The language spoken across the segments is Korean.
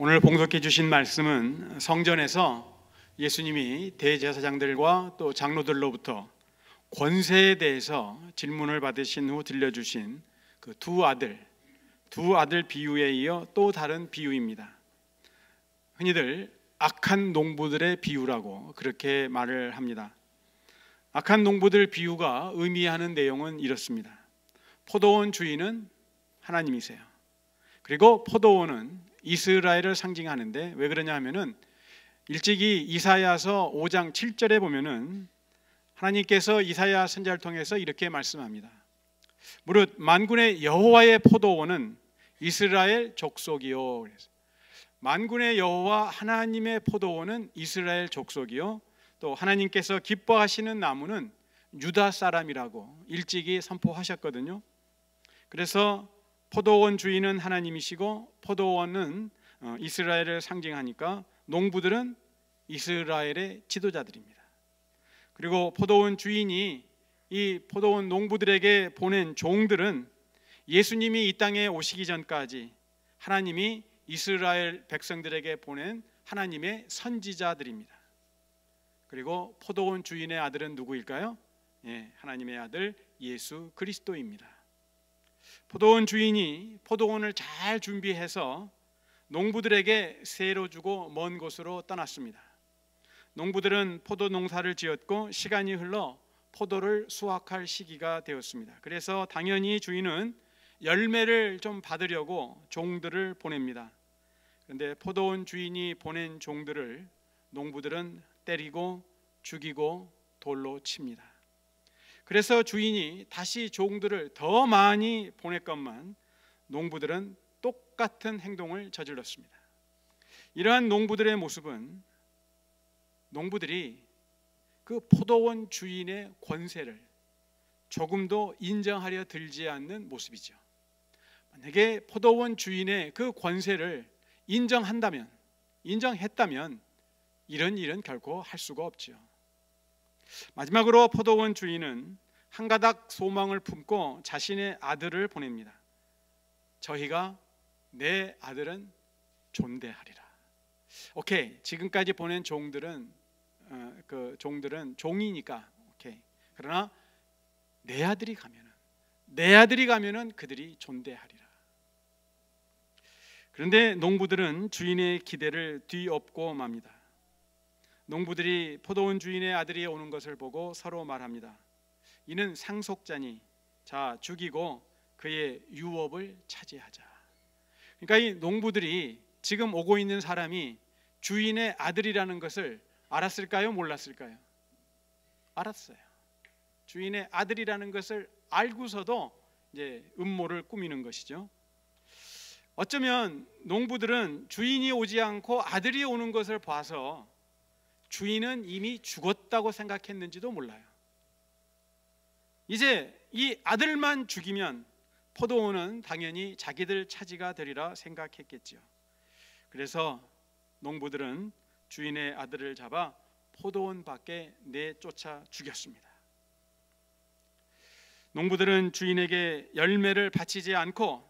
오늘 봉독해 주신 말씀은 성전에서 예수님이 대제사장들과 또 장로들로부터 권세에 대해서 질문을 받으신 후 들려주신 그 두 아들 비유에 이어 또 다른 비유입니다. 흔히들 악한 농부들의 비유라고 그렇게 말을 합니다. 악한 농부들 비유가 의미하는 내용은 이렇습니다. 포도원 주인은 하나님이세요. 그리고 포도원은 이스라엘을 상징하는데 왜 그러냐 하면은 일찍이 이사야서 5장 7절에 보면은 하나님께서 이사야 선지자를 통해서 이렇게 말씀합니다. 무릇 만군의 여호와의 포도원은 이스라엘 족속이요. 만군의 여호와 하나님의 포도원은 이스라엘 족속이요, 또 하나님께서 기뻐하시는 나무는 유다 사람이라고 일찍이 선포하셨거든요. 그래서 포도원 주인은 하나님이시고 포도원은 이스라엘을 상징하니까 농부들은 이스라엘의 지도자들입니다. 그리고 포도원 주인이 이 포도원 농부들에게 보낸 종들은 예수님이 이 땅에 오시기 전까지 하나님이 이스라엘 백성들에게 보낸 하나님의 선지자들입니다. 그리고 포도원 주인의 아들은 누구일까요? 하나님의 아들 예수 그리스도입니다. 포도원 주인이 포도원을 잘 준비해서 농부들에게 세로 주고 먼 곳으로 떠났습니다. 농부들은 포도 농사를 지었고 시간이 흘러 포도를 수확할 시기가 되었습니다. 그래서 당연히 주인은 열매를 좀 받으려고 종들을 보냅니다. 그런데 포도원 주인이 보낸 종들을 농부들은 때리고 죽이고 돌로 칩니다. 그래서 주인이 다시 종들을 더 많이 보냈건만 농부들은 똑같은 행동을 저질렀습니다. 이러한 농부들의 모습은 농부들이 그 포도원 주인의 권세를 조금도 인정하려 들지 않는 모습이죠. 만약에 포도원 주인의 그 권세를 인정했다면 이런 일은 결코 할 수가 없죠. 마지막으로 포도원 주인은 한 가닥 소망을 품고 자신의 아들을 보냅니다. 저희가 내 아들은 존대하리라. 오케이, 지금까지 보낸 종들은 종이니까 오케이. 그러나 내 아들이 가면은 그들이 존대하리라. 그런데 농부들은 주인의 기대를 뒤엎고 맙니다. 농부들이 포도원 주인의 아들이 오는 것을 보고 서로 말합니다. 이는 상속자니 자 죽이고 그의 유업을 차지하자. 그러니까 이 농부들이 지금 오고 있는 사람이 주인의 아들이라는 것을 알았을까요? 몰랐을까요? 알았어요. 주인의 아들이라는 것을 알고서도 이제 음모를 꾸미는 것이죠. 어쩌면 농부들은 주인이 오지 않고 아들이 오는 것을 봐서 주인은 이미 죽었다고 생각했는지도 몰라요. 이제 이 아들만 죽이면 포도원은 당연히 자기들 차지가 되리라 생각했겠죠. 그래서 농부들은 주인의 아들을 잡아 포도원 밖에 내쫓아 죽였습니다. 농부들은 주인에게 열매를 바치지 않고,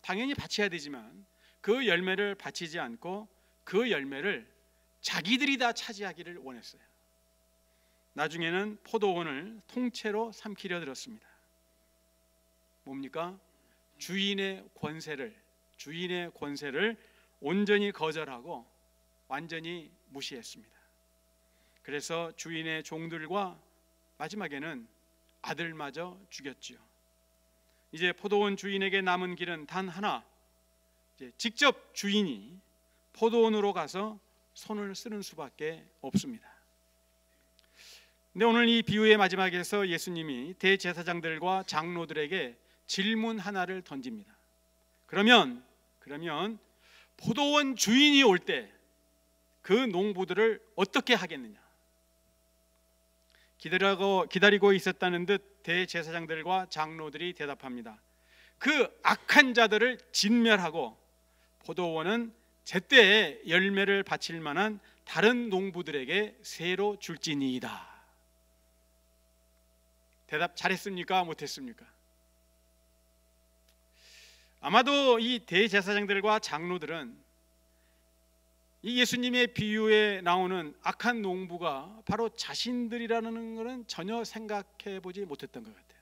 당연히 바쳐야 되지만 그 열매를 바치지 않고 그 열매를 자기들이 다 차지하기를 원했어요. 나중에는 포도원을 통째로 삼키려 들었습니다. 뭡니까? 주인의 권세를 온전히 거절하고 완전히 무시했습니다. 그래서 주인의 종들과 마지막에는 아들마저 죽였지요. 이제 포도원 주인에게 남은 길은 단 하나, 이제 직접 주인이 포도원으로 가서 손을 쓰는 수밖에 없습니다. 근데 오늘 이 비유의 마지막에서 예수님이 대제사장들과 장로들에게 질문 하나를 던집니다. 그러면 포도원 주인이 올 때 그 농부들을 어떻게 하겠느냐? 기다리고 있었다는 듯 대제사장들과 장로들이 대답합니다. 그 악한 자들을 진멸하고 포도원은 제때에 열매를 바칠 만한 다른 농부들에게 새로 줄지니이다. 대답 잘했습니까? 못했습니까? 아마도 이 대제사장들과 장로들은 이 예수님의 비유에 나오는 악한 농부가 바로 자신들이라는 것은 전혀 생각해 보지 못했던 것 같아요.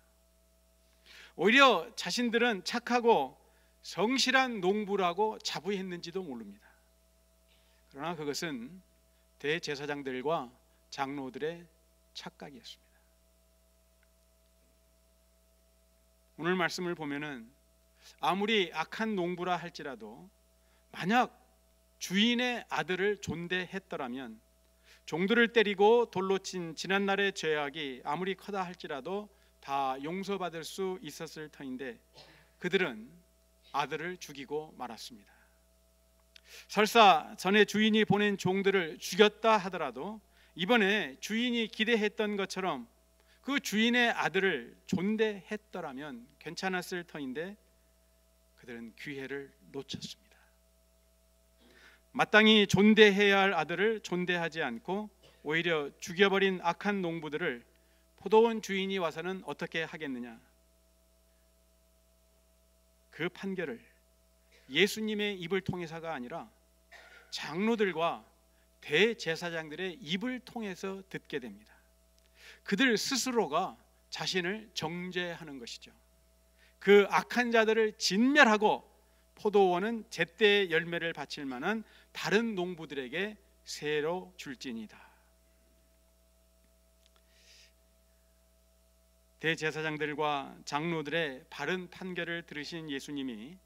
오히려 자신들은 착하고 성실한 농부라고 자부했는지도 모릅니다. 그러나 그것은 대제사장들과 장로들의 착각이었습니다. 오늘 말씀을 보면은 아무리 악한 농부라 할지라도 만약 주인의 아들을 존대했더라면 종들을 때리고 돌로 친 지난날의 죄악이 아무리 크다 할지라도 다 용서받을 수 있었을 터인데 그들은 아들을 죽이고 말았습니다. 설사 전에 주인이 보낸 종들을 죽였다 하더라도 이번에 주인이 기대했던 것처럼 그 주인의 아들을 존대했더라면 괜찮았을 터인데 그들은 기회를 놓쳤습니다. 마땅히 존대해야 할 아들을 존대하지 않고 오히려 죽여버린 악한 농부들을 포도원 주인이 와서는 어떻게 하겠느냐? 그 판결을 예수님의 입을 통해서가 아니라 장로들과 대제사장들의 입을 통해서 듣게 됩니다. 그들 스스로가 자신을 정죄하는 것이죠. 그 악한 자들을 진멸하고 포도원은 제때의 열매를 바칠 만한 다른 농부들에게 새로 줄지니이다. 대제사장들과 장로들의 바른 판결을 들으신 예수님이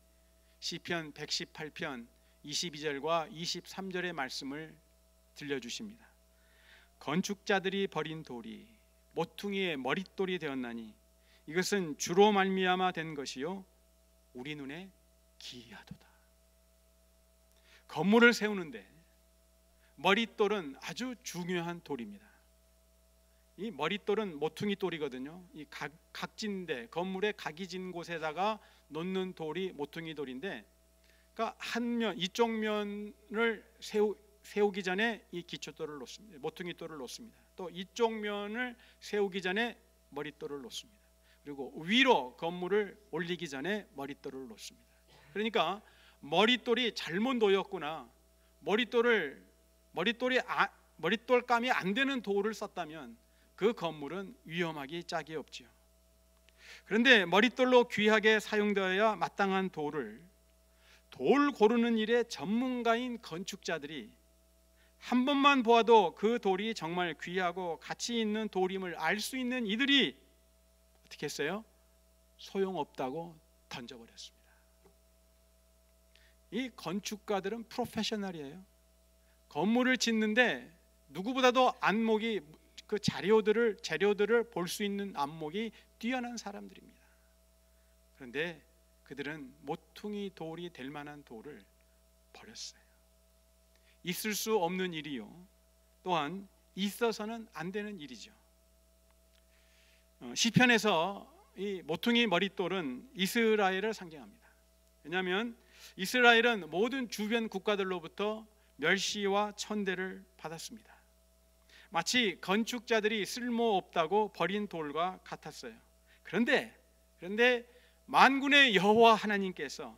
시편 118편 22절과 23절의 말씀을 들려주십니다. 건축자들이 버린 돌이 모퉁이의 머릿돌이 되었나니 이것은 주로 말미암아 된 것이요 우리 눈에 기이하도다. 건물을 세우는데 머릿돌은 아주 중요한 돌입니다. 이 머릿돌은 모퉁이 돌이거든요. 이 각진데 건물의 각이 진 곳에다가 놓는 돌이 모퉁이 돌인데, 그러니까 한 면 이쪽 면을 세우기 전에 이 기초돌을 놓습니다. 모퉁이 돌을 놓습니다. 또 이쪽 면을 세우기 전에 머릿돌을 놓습니다. 그리고 위로 건물을 올리기 전에 머릿돌을 놓습니다. 그러니까 머릿돌이 잘못 놓였구나. 머릿돌감이 안 되는 돌을 썼다면 그 건물은 위험하기 짝이 없지요. 그런데 머릿돌로 귀하게 사용되어야 마땅한 돌을 돌 고르는 일에 전문가인 건축자들이 한 번만 보아도 그 돌이 정말 귀하고 가치 있는 돌임을 알 수 있는 이들이 어떻게 했어요? 소용없다고 던져버렸습니다. 이 건축가들은 프로페셔널이에요. 건물을 짓는데 누구보다도 안목이 그 재료들을 볼 수 있는 안목이 뛰어난 사람들입니다. 그런데 그들은 모퉁이 돌이 될 만한 돌을 버렸어요. 있을 수 없는 일이요, 또한 있어서는 안 되는 일이죠. 시편에서 이 모퉁이 머릿돌은 이스라엘을 상징합니다. 왜냐하면 이스라엘은 모든 주변 국가들로부터 멸시와 천대를 받았습니다. 마치 건축자들이 쓸모없다고 버린 돌과 같았어요. 그런데 만군의 여호와 하나님께서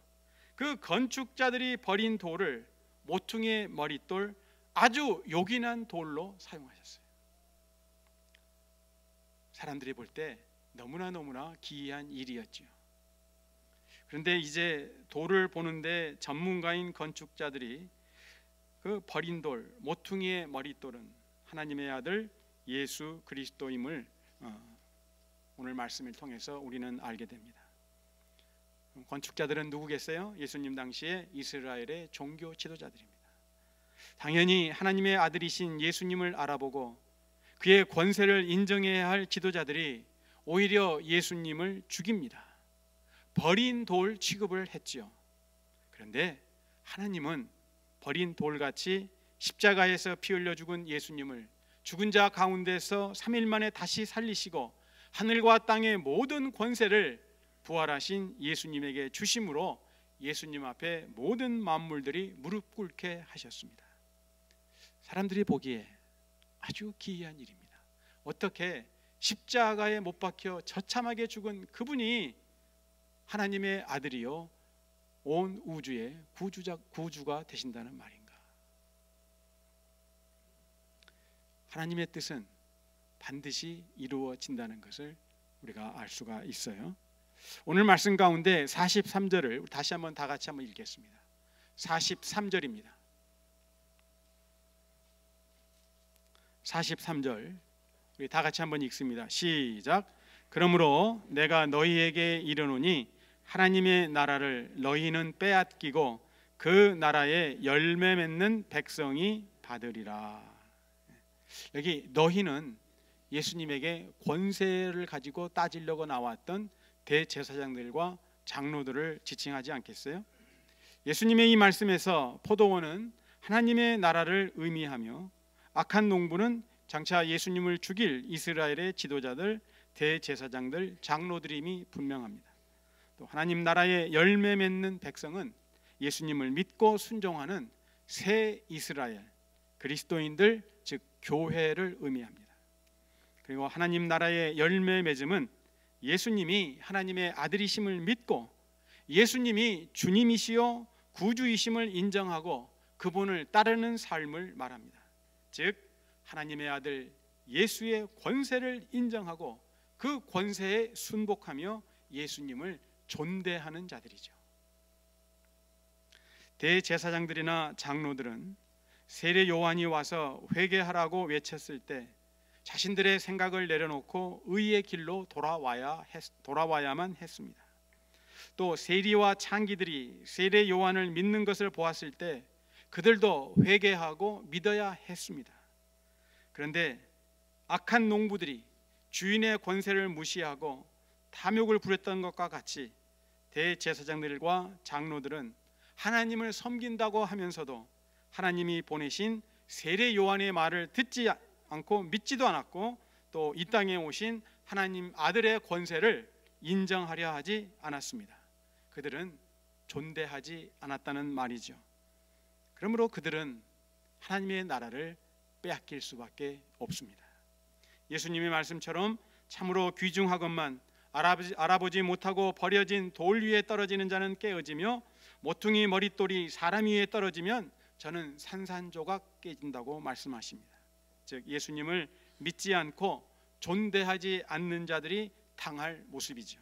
그 건축자들이 버린 돌을 모퉁이의 머릿돌, 아주 요긴한 돌로 사용하셨어요. 사람들이 볼 때 너무나 기이한 일이었지요. 그런데 이제 돌을 보는데 전문가인 건축자들이 그 버린 돌, 모퉁이의 머릿돌은 하나님의 아들 예수 그리스도임을 오늘 말씀을 통해서 우리는 알게 됩니다. 건축자들은 누구겠어요? 예수님 당시에 이스라엘의 종교 지도자들입니다. 당연히 하나님의 아들이신 예수님을 알아보고 그의 권세를 인정해야 할 지도자들이 오히려 예수님을 죽입니다. 버린 돌 취급을 했지요. 그런데 하나님은 버린 돌같이 십자가에서 피 흘려 죽은 예수님을 죽은 자 가운데서 3일 만에 다시 살리시고 하늘과 땅의 모든 권세를 부활하신 예수님에게 주심으로 예수님 앞에 모든 만물들이 무릎 꿇게 하셨습니다. 사람들이 보기에 아주 기이한 일입니다. 어떻게 십자가에 못 박혀 처참하게 죽은 그분이 하나님의 아들이요 온 우주의 구주가 되신다는 말인가? 하나님의 뜻은 반드시 이루어진다는 것을 우리가 알 수가 있어요. 오늘 말씀 가운데 43절을 다시 한번 다 같이 한번 읽겠습니다. 43절입니다. 43절 우리 다 같이 한번 읽습니다. 시작. 그러므로 내가 너희에게 이르노니 하나님의 나라를 너희는 빼앗기고 그 나라에 열매 맺는 백성이 받으리라. 여기 너희는 예수님에게 권세를 가지고 따지려고 나왔던 대제사장들과 장로들을 지칭하지 않겠어요? 예수님의 이 말씀에서 포도원은 하나님의 나라를 의미하며 악한 농부는 장차 예수님을 죽일 이스라엘의 지도자들, 대제사장들, 장로들임이 분명합니다. 또 하나님 나라의 열매 맺는 백성은 예수님을 믿고 순종하는 새 이스라엘, 그리스도인들 즉 교회를 의미합니다. 그리고 하나님 나라의 열매 맺음은 예수님이 하나님의 아들이심을 믿고 예수님이 주님이시요 구주이심을 인정하고 그분을 따르는 삶을 말합니다. 즉 하나님의 아들 예수의 권세를 인정하고 그 권세에 순복하며 예수님을 존대하는 자들이죠. 대제사장들이나 장로들은 세례 요한이 와서 회개하라고 외쳤을 때 자신들의 생각을 내려놓고 의의 길로 돌아와야만 했습니다. 또 세리와 창기들이 세례 요한을 믿는 것을 보았을 때 그들도 회개하고 믿어야 했습니다. 그런데 악한 농부들이 주인의 권세를 무시하고 탐욕을 부렸던 것과 같이 대제사장들과 장로들은 하나님을 섬긴다고 하면서도 하나님이 보내신 세례 요한의 말을 듣지 않고 믿지도 않았고 또 이 땅에 오신 하나님 아들의 권세를 인정하려 하지 않았습니다. 그들은 존대하지 않았다는 말이죠. 그러므로 그들은 하나님의 나라를 빼앗길 수밖에 없습니다. 예수님의 말씀처럼 참으로 귀중하건만 알아보지 못하고 버려진 돌 위에 떨어지는 자는 깨어지며 모퉁이 머릿돌이 사람 위에 떨어지면 저는 산산조각 깨진다고 말씀하십니다. 즉 예수님을 믿지 않고 존대하지 않는 자들이 당할 모습이죠.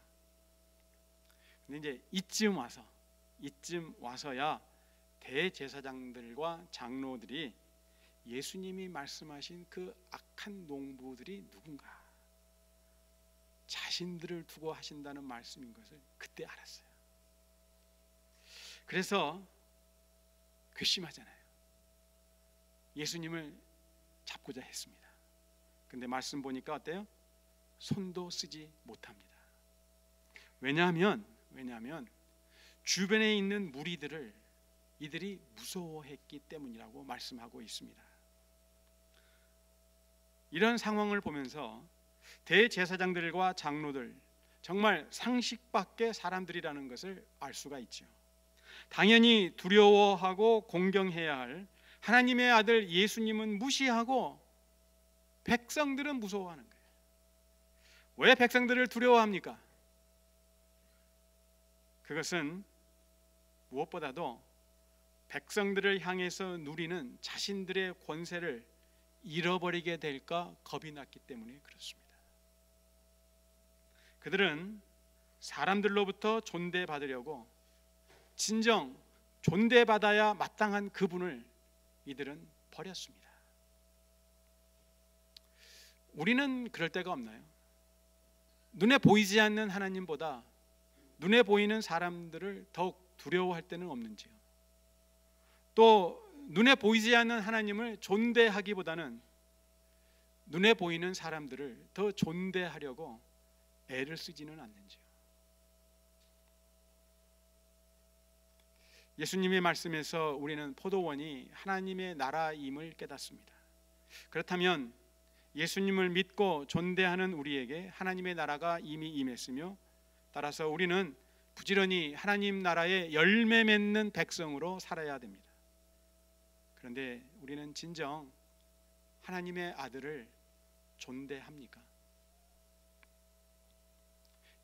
근데 이제 이쯤 와서야 대제사장들과 장로들이 예수님이 말씀하신 그 악한 농부들이 누군가, 자신들을 두고 하신다는 말씀인 것을 그때 알았어요. 그래서 괘씸하잖아요. 예수님을 잡고자 했습니다. 근데 말씀 보니까 어때요? 손도 쓰지 못합니다. 왜냐하면 주변에 있는 무리들을 이들이 무서워했기 때문이라고 말씀하고 있습니다. 이런 상황을 보면서 대제사장들과 장로들 정말 상식 밖의 사람들이라는 것을 알 수가 있죠. 당연히 두려워하고 공경해야 할 하나님의 아들 예수님은 무시하고 백성들은 무서워하는 거예요. 왜 백성들을 두려워합니까? 그것은 무엇보다도 백성들을 향해서 누리는 자신들의 권세를 잃어버리게 될까 겁이 났기 때문에 그렇습니다. 그들은 사람들로부터 존대받으려고 진정 존대받아야 마땅한 그분을 이들은 버렸습니다. 우리는 그럴 때가 없나요? 눈에 보이지 않는 하나님보다 눈에 보이는 사람들을 더욱 두려워할 때는 없는지요? 또 눈에 보이지 않는 하나님을 존대하기보다는 눈에 보이는 사람들을 더 존대하려고 애를 쓰지는 않는지요? 예수님의 말씀에서 우리는 포도원이 하나님의 나라임을 깨닫습니다. 그렇다면 예수님을 믿고 존대하는 우리에게 하나님의 나라가 이미 임했으며 따라서 우리는 부지런히 하나님 나라의 열매 맺는 백성으로 살아야 됩니다. 그런데 우리는 진정 하나님의 아들을 존대합니까?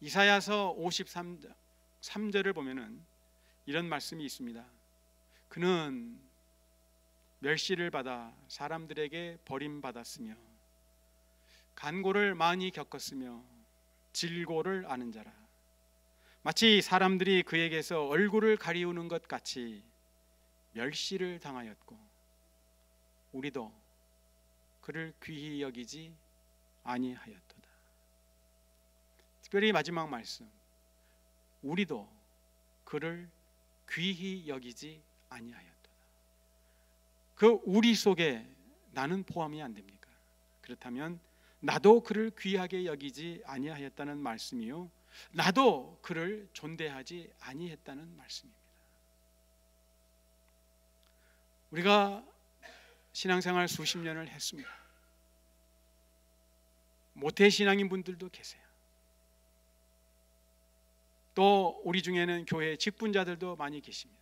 이사야서 53절을 보면은 이런 말씀이 있습니다. 그는 멸시를 받아 사람들에게 버림받았으며 간고를 많이 겪었으며 질고를 아는 자라. 마치 사람들이 그에게서 얼굴을 가리우는 것 같이 멸시를 당하였고 우리도 그를 귀히 여기지 아니하였도다. 특별히 마지막 말씀, 우리도 그를 귀히 여기지 아니하였도다. 그 우리 속에 나는 포함이 안 됩니까? 그렇다면 나도 그를 귀하게 여기지 아니하였다는 말씀이요, 나도 그를 존대하지 아니했다는 말씀입니다. 우리가 신앙생활 수십 년을 했습니다. 모태신앙인 분들도 계세요. 또 우리 중에는 교회 직분자들도 많이 계십니다.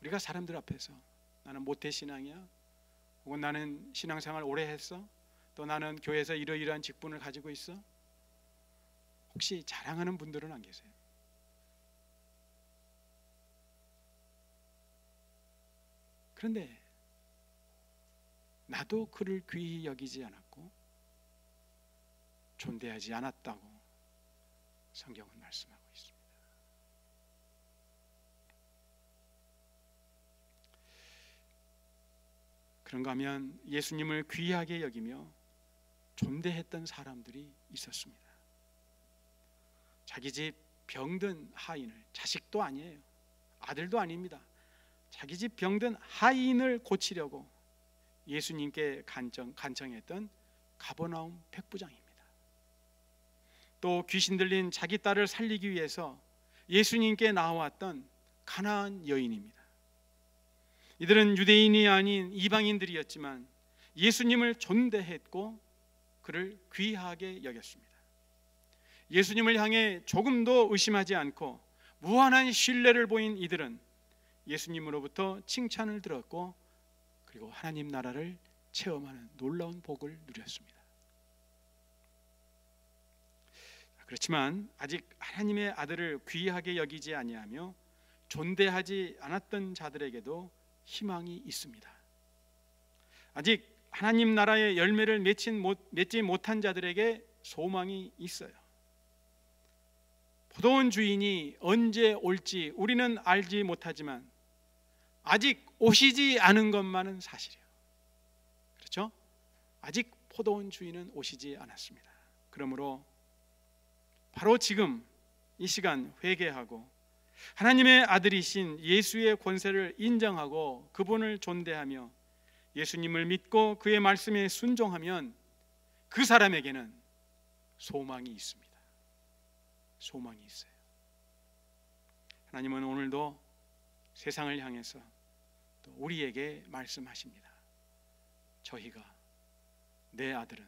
우리가 사람들 앞에서 나는 모태신앙이야, 혹은 나는 신앙생활 오래 했어, 또 나는 교회에서 이러이러한 직분을 가지고 있어, 혹시 자랑하는 분들은 안 계세요? 그런데 나도 그를 귀히 여기지 않았고 존대하지 않았다고 성경은 말씀하고 있습니다. 그런가 하면 예수님을 귀하게 여기며 존대했던 사람들이 있었습니다. 자기 집 병든 하인을, 자식도 아니에요, 아들도 아닙니다, 자기 집 병든 하인을 고치려고 예수님께 간청했던 가버나움 백부장입니다. 또 귀신 들린 자기 딸을 살리기 위해서 예수님께 나왔던 가나안 여인입니다. 이들은 유대인이 아닌 이방인들이었지만 예수님을 존대했고 그를 귀하게 여겼습니다. 예수님을 향해 조금도 의심하지 않고 무한한 신뢰를 보인 이들은 예수님으로부터 칭찬을 들었고 그리고 하나님 나라를 체험하는 놀라운 복을 누렸습니다. 그렇지만 아직 하나님의 아들을 귀하게 여기지 아니하며 존대하지 않았던 자들에게도 희망이 있습니다. 아직 하나님 나라의 열매를 맺지 못한 자들에게 소망이 있어요. 포도원 주인이 언제 올지 우리는 알지 못하지만 아직 오시지 않은 것만은 사실이에요. 그렇죠? 아직 포도원 주인은 오시지 않았습니다. 그러므로 바로 지금 이 시간 회개하고 하나님의 아들이신 예수의 권세를 인정하고 그분을 존대하며 예수님을 믿고 그의 말씀에 순종하면 그 사람에게는 소망이 있습니다. 소망이 있어요. 하나님은 오늘도 세상을 향해서 또 우리에게 말씀하십니다. 저희가 내 아들은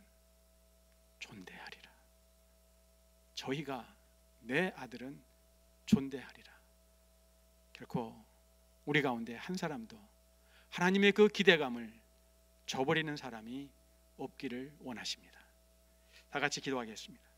존대하리라. 저희가 내 아들은 존대하리라. 결코 우리 가운데 한 사람도 하나님의 그 기대감을 저버리는 사람이 없기를 원하십니다. 다 같이 기도하겠습니다.